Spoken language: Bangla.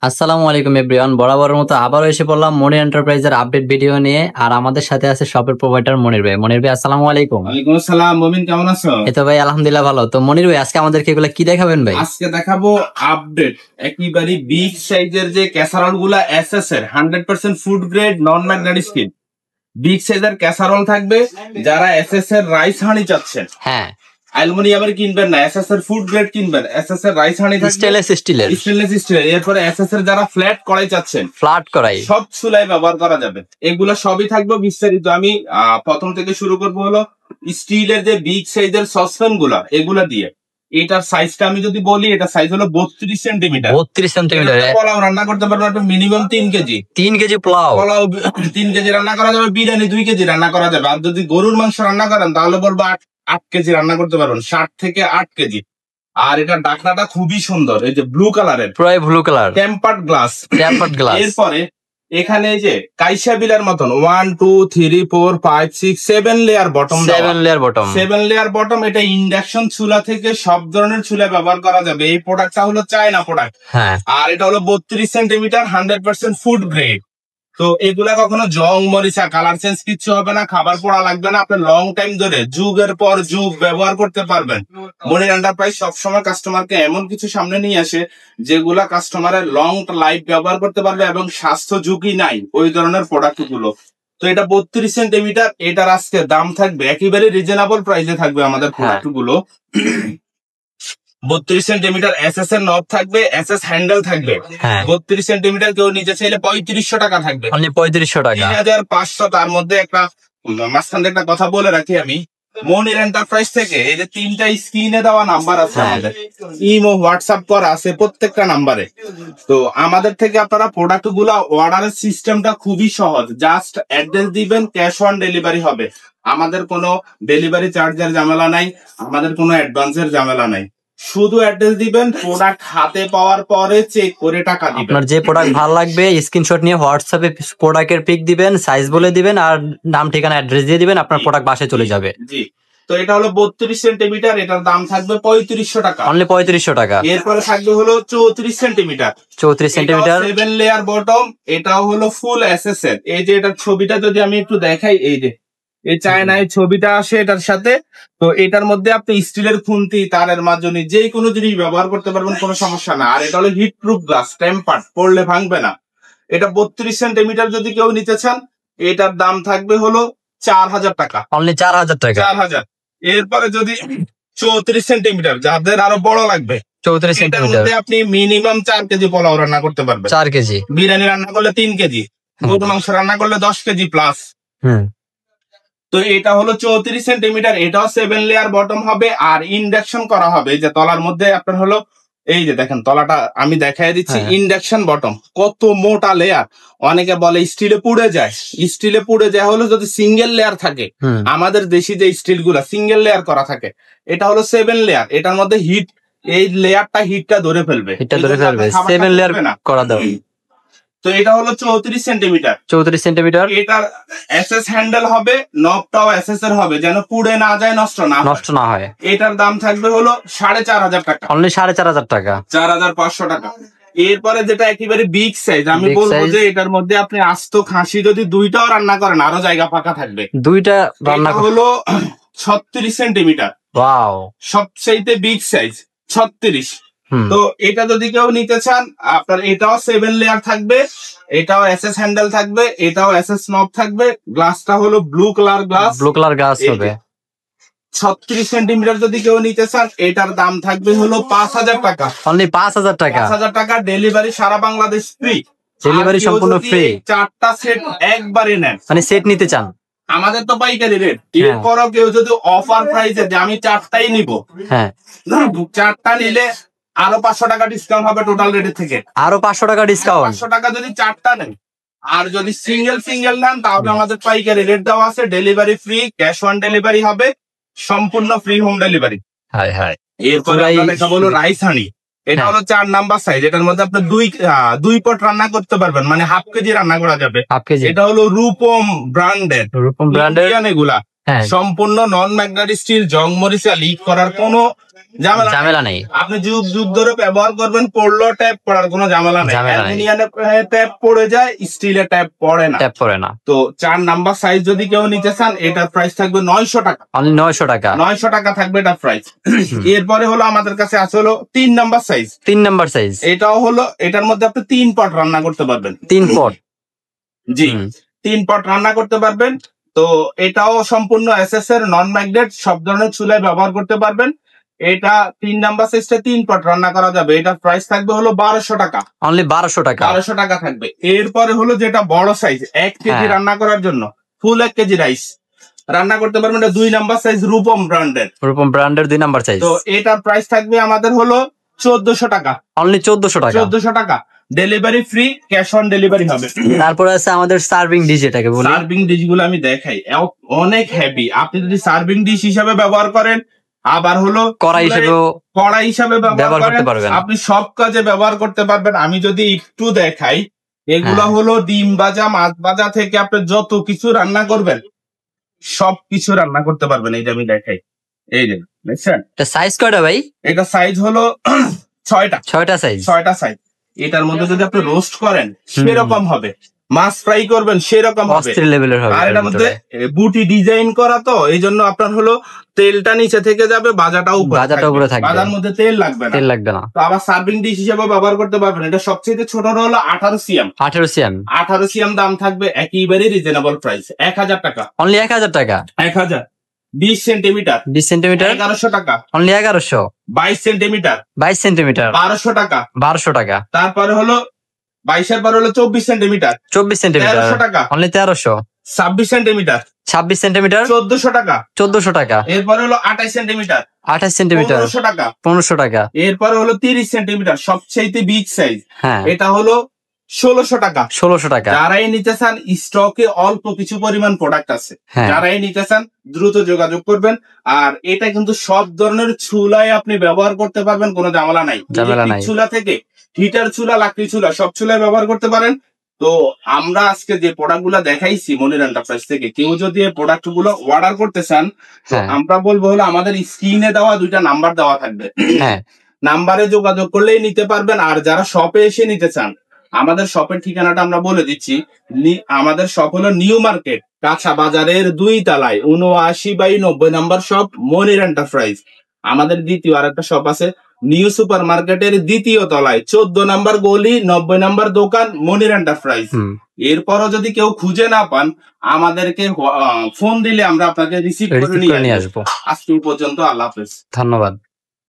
আসসালামু আলাইকুম এভরিওয়ান, বরাবরের মতো আবারও এসে পড়লাম মনির এন্টারপ্রাইজের আপডেট ভিডিও নিয়ে। আর আমাদের সাথে আছে শপের প্রোভাইডার মনির ভাই। মনির ভাই আসসালামু আলাইকুম। ওয়ালাইকুম আসসালাম। মুমিন কেমন আছো? এই তো ভাই আলহামদুলিল্লাহ ভালো। তো মনির ভাই আজকে আমাদেরকে এগুলা কি দেখাবেন ভাই? আজকে দেখাবো আপডেট একেবারে বিগ সাইজের যে ক্যাসারোল গুলা এসএস এর 100% food grade non magnetic steel big সাইজের ক্যাসারোল থাকবে। যারা এসএস এর রাইস হাঁড়ি চাচ্ছেন, হ্যাঁ অ্যালুমিনিয়ামের কিনবেন না, এসএস এর ফুড গ্রেড কিনবেন। এসএস এর রাইস হাঁড়ি থাকবে স্টেনলেস স্টিলের। এরপরে এসএস এর যারা ফ্ল্যাট কড়াই চাচ্ছেন, ফ্ল্যাট কড়াই সব চুলায় ব্যবহার করা যাবে। এগুলো সবই থাকবে বিস্তারিত। আমি প্রথম থেকে শুরু করবো হলো স্টিলের যে বিগ সাইজের সসপ্যান গুলা, এগুলা দিয়ে। এটার সাইজটা আমি যদি বলি, এটা সাইজ হলো 32 সেন্টিমিটার। 32 সেন্টিমিটার পোলাও রান্না করতে পারবেন minimum 3 KG. 3 KG pulao 3 KG রান্না করা যাবে। বিরিয়ানি 2 কেজি রান্না করা যাবে। আর যদি গরুর মাংস রান্না করেন তাহলে বলবো 8 কেজি রান্না করতে পারবেন, 60 থেকে 8 কেজি। আর এটা ঢাকনাটা খুবই সুন্দর, এই যে ব্লু কালারের, পুরাই ব্লু কালার, টেম্পার্ড গ্লাস। এরপরে এখানে এই যে কাইসা বিলার মতন 1 2 3 4 5 6 7 লেয়ার বটম। 7 layer bottom. এটা ইন্ডাকশন চুলা থেকে সব ধরনের চুলা ব্যবহার করা যাবে। এই প্রোডাক্টটা হলো চায়না প্রোডাক্ট। আর এটা হলো 32 সেন্টিমিটার, 100% ফুড গ্রেড। তো এগুলা কখনো জং মরিচা কালার চেঞ্জ কিচ্ছু হবে না, খাবার পোড়া লাগবে না। আপনি লং টাইম ধরে যুগের পর যুগ ব্যবহার করতে পারবেন। মনির এন্টারপ্রাইজ সবসময় কাস্টমারকে এমন কিছু সামনে নিয়ে আসে যেগুলা কাস্টমারের লং লাইফ ব্যবহার করতে পারবে এবং স্বাস্থ্য ঝুঁকি নাই ওই ধরনের প্রোডাক্ট গুলো। তো এটা 32 সেন্টিমিটার। এটার আজকে দাম থাকবে একেবারে রিজনেবল প্রাইসে থাকবে আমাদের প্রোডাক্ট গুলো। 32 সেন্টিমিটার এসএস এর নব থাকবে, এসএস হ্যান্ডেল থাকবে। 32 সেন্টিমিটার কেউ নিচে চাইলে 3500 টাকা থাকবে। 3500 টাকা, 3500। তার মধ্যে একটা মাঝখানে একটা কথা বলে রাখি আমি, মনির এন্টারপ্রাইজ থেকে এই যে 3টা স্ক্রিনে দেওয়া নাম্বার আছে আমাদের, ইমো হোয়াটসঅ্যাপ করা আছে প্রত্যেকটা নাম্বারে। তো আমাদের থেকে আপনারা প্রোডাক্ট গুলা অর্ডারের সিস্টেমটা খুবই সহজ। জাস্ট অ্যাড্রেস দিবেন, ক্যাশ অন ডেলিভারি হবে। আমাদের কোনো ডেলিভারি চার্জের ঝামেলা নাই, আমাদের কোনো অ্যাডভান্সের ঝামেলা নাই। শুধু অ্যাড্রেস দিবেন, প্রোডাক্ট হাতে পাওয়ার পরে চেক করে টাকা দিবেন। আপনার যে প্রোডাক্ট ভালো লাগবে স্ক্রিনশট নিয়ে হোয়াটসঅ্যাপে প্রোডাক্টের পিক দিবেন, সাইজ বলে দিবেন আর নাম ঠিকানা অ্যাড্রেস দিয়ে দিবেন, আপনার প্রোডাক্ট বাসায় চলে যাবে। জি। তো এটা হলো 32 সেন্টিমিটার, এটার দাম থাকবে 3500 টাকা, অনলি 3500 টাকা। এরপরে থাকবে হলো 34 সেন্টিমিটার। 34 centimetre 7 layer bottom. এটাও হলো ফুল এসএস এর। এই যে এটার ছবিটা যদি আমি একটু দেখাই, এই যে এই চায়নায় ছবিটা আসে এটার সাথে। তো এটার মধ্যে আপনি স্টিলের খুন্তি, তারের মাজনি, যে কোনো জিনিস ব্যবহার করতে পারবেন, কোনো সমস্যা না। আর এটা হলো হিট প্রুফ গ্লাস, টেম্পার্ড, পড়লে ভাঙবে না। এটা 32 সেন্টিমিটার যদি কেউ নিতে চান, এটার দাম থাকবে হলো 4000 টাকা, অনলি 4000 টাকা। 4000। এরপরে যদি 34 সেন্টিমিটার যাদের আরো বড় লাগবে, 34 সেন্টিমিটার আপনি মিনিমাম 4 কেজি পোলাও রান্না করতে পারবেন। 4 কেজি বিরিয়ানি রান্না করলে 3 কেজি, গরুর মাংস রান্না করলে 10 কেজি প্লাস। তো এটা হলো 34 সেন্টিমিটার। এটাও 7 লেয়ার বটম হবে আর ইন্ডাকশন করা হবে। যে তলার মধ্যে আপনার হলো, এই যে দেখেন তলাটা আমি দেখাই দিচ্ছি, ইন্ডাকশন বটম। কত মোটা লেয়ার। অনেকে বলে স্টিলে পুড়ে যায়, স্টিলে পুড়ে যায় হলো যদি সিঙ্গেল লেয়ার থাকে। আমাদের দেশি যে স্টিল গুলা সিঙ্গেল লেয়ার করা থাকে, এটা হলো 7 লেয়ার। এটার মধ্যে হিট, এই লেয়ারটা হিটটা ধরে ফেলবে, 7 লেয়ার করা দাও। তো এটা হলো 34 সেন্টিমিটার। 34 সেন্টিমিটার। এটার এসএস হ্যান্ডেল হবে, নবটাও এসএস এর হবে, যেন পুড়ে না যায়, নষ্ট না হয়। এটার দাম থাকবে হলো 4500 টাকা, অনলি 4500 টাকা, 4500 টাকা। এরপরে যেটা একেবারে বিগ সাইজ, আমি বলবো যে এটার মধ্যে আপনি আস্ত খাসি যদি 2টাও রান্না করেন, আরো জায়গা ফাঁকা থাকবে। 2টা রান্না হলো 36 সেন্টিমিটার। ওয়াও, সবচেয়ে বিগ সাইজ 36। তো এটা যদি কেউ নিতে চান, আপনার এটাও 7 লেয়ার থাকবে, এটাও এসএস হ্যান্ডেল থাকবে, এটাও এসএস নব থাকবে। গ্লাসটা হলো ব্লু কালার গ্লাস হবে। 36 সেন্টিমিটার যদি কেউ নিতে চান, এটার দাম থাকবে হলো 5000 টাকা, অনলি 5000 টাকা। 5000 টাকা। ডেলিভারি সারা বাংলাদেশ ফ্রি, ডেলিভারি সম্পূর্ণ ফ্রি। 4টা সেট একবারে নেন, মানে সেট নিতে চান, আমাদের তো পাইকারি রেট। এরপরও কেউ যদি অফার প্রাইসে যে আমি 4টাই নিব, 4টা নিলে আরো 500 টাকা ডিসকাউন্ট হবে টোটাল রেটের থেকে। আরো 500 টাকা ডিসকাউন্ট, 500 টাকা যদি 4টা নেন। আর যদি সিঙ্গেল নেন তাহলে আমাদের পাইকারি রেট দেওয়া আছে, delivery free, cash on delivery হবে, সম্পূর্ণ ফ্রি হোম ডেলিভারি। এরপরে আমরা দেখাবো হলো রাইস হাঁড়ি। এটা হলো 4 নাম্বার সাইজ। এটার মধ্যে আপনি 2 পট রান্না করতে পারবেন, মানে হাফ কেজি রান্না করা যাবে। এটা হলো রূপম ব্র্যান্ডের, এগুলা সম্পূর্ণ নন ম্যাগনেটিক স্টিল, জং মরিচা লিক করার কোনো ঝামেলা নেই। আপনি যুগ যুগ ধরে ব্যবহার করবেন, পড়লো ট্যাপ পড়ার কোনো ঝামেলা নেই। অ্যালুমিনিয়ামের ট্যাপ পড়ে যায়, স্টিলের ট্যাপ পড়ে না। তো 4 নাম্বার সাইজ যদি কেউ নিতে চান, এটার প্রাইস থাকবে 900 টাকা। 900 টাকা। 900 টাকা থাকবে এটার প্রাইস। এরপরে হলো আমাদের কাছে আছে হলো 3 নাম্বার সাইজ। 3 নাম্বার সাইজ, এটাও হলো, এটার মধ্যে আপনি 3 পট রান্না করতে পারবেন। 3 পট, জি 3 পট রান্না করতে পারবেন। তো এটাও সম্পূর্ণ এসএস এর, নন ম্যাগনেট, সব ধরনের চুলায় ব্যবহার করতে পারবেন। এটা 3 নাম্বার সাইজটা 3 পট রান্না করা যাবে। এটার প্রাইস থাকবে হলো 1200 টাকা। অনলি 1200 টাকা। 1200 টাকা থাকবে। এরপরে হলো যেটা বড় সাইজ, 1 কেজি রান্না করার জন্য, ফুল 1 কেজি রাইস রান্না করতে পারবেন। এটা 2 নাম্বার সাইজ, রূপম ব্র্যান্ডের। 2 নাম্বার সাইজ। তো এটার প্রাইস থাকবে আমাদের হলো 1400 টাকা। অনলি 1400 টাকা। 1400 টাকা। Delivery free, cash on delivery হবে। তারপরে আছে আমাদের সার্ভিং ডিশ, এটাকে বলি। সার্ভিং ডিশ গুলো আমি দেখাই, অনেক হেভি। আপনি যদি সার্ভিং ডিশ হিসাবে ব্যবহার করেন, আবার হলো কড়াই হিসাবে ব্যবহার করতে পারবেন, আপনি সব কাজে ব্যবহার করতে পারবেন। আমি যদি একটু দেখাই, এগুলা হলো ডিম ভাজা, মাছ ভাজা থেকে আপনি যত কিছু রান্না করবেন, সবকিছু রান্না করতে পারবেন। এই যে আমি দেখাই, এই যে দেখছেন। এটা সাইজ কয়টা ভাই? এটা সাইজ হলো 6টা সাইজ। এটার মধ্যে যদি আপনি রোস্ট করেন সেরকম হবে, মাছ ফ্রাই করবেন সেরকম হবে, আর এটার মধ্যে বুটি ডিজাইন করা, তো এই জন্য আপনার হলো তেলটা নিচে থেকে যাবে, ভাজাটাও উপরে থাকবে, ভাজার মধ্যে তেল লাগবে না। তো আবার সার্ভিং ডিশ হিসেবে ব্যবহার করতে পারবেন। এটা সবচেয়ে ছোট হলো 18 সিএম। 18 সিএম দাম থাকবে, একেবারে রিজনেবল প্রাইস, 1000 টাকা। অনলি 1000 টাকা। 1000। 20 সেন্টিমিটার 1100 টাকা। অনলি 1100। 22 সেন্টিমিটার 1200 টাকা। 1200 টাকা। তারপরে হলো 22 এর পর হলো 24 সেন্টিমিটার 1300 টাকা। অনলি 1300। 26 সেন্টিমিটার 1400 টাকা। 1400 টাকা। এরপরে হলো 28 সেন্টিমিটার 1500 টাকা। 1500 টাকা। এরপরে হলো 30 সেন্টিমিটার, সবচেয়ে বিগ সাইজ, এটা হলো 1600 টাকা। 1600 টাকা। যারাই নিতে চান, স্টকে অল্প কিছু পরিমাণ প্রোডাক্ট আছে, যারাই নিতে চান দ্রুত যোগাযোগ করবেন। আর এটা কিন্তু সব ধরনের চুলায় আপনি ব্যবহার করতে পারবেন, কোনো ঝামেলা নাই। চুলা থেকে হিটার চুলা, লাকড়ি চুলা, সব চুলায় ব্যবহার করতে পারেন। তো আমরা আজকে যে প্রোডাক্ট গুলা দেখাইছি মনির এন্টারপ্রাইজ থেকে, কেউ যদি এই প্রোডাক্ট গুলো অর্ডার করতে চান, আমরা বলবো হলো আমাদের স্ক্রিনে দেওয়া 2টা নাম্বার দেওয়া থাকবে, নাম্বারে যোগাযোগ করলেই নিতে পারবেন। আর যারা শপে এসে নিতে চান, আমাদের শপের ঠিকানাটা আমরা বলে দিচ্ছি। আমাদের শপ হলো নিউ মার্কেট, কাঁচা বাজারের 2 তলায় 79/90 নাম্বার শপ, মনির এন্টারপ্রাইজ। আমাদের দ্বিতীয় আরেকটা শপ আছে নিউ সুপার মার্কেটের 2য় তলায় 14 নাম্বার গলি, 90 নাম্বার দোকান, মনির এন্টারপ্রাইজ। এরপরও যদি কেউ খুঁজে না পান, আমাদেরকে ফোন দিলে আমরা আপনাকে রিসিভ করে নিয়ে আসবো। আজকে পর্যন্ত, আল্লাহ হাফেজ, ধন্যবাদ।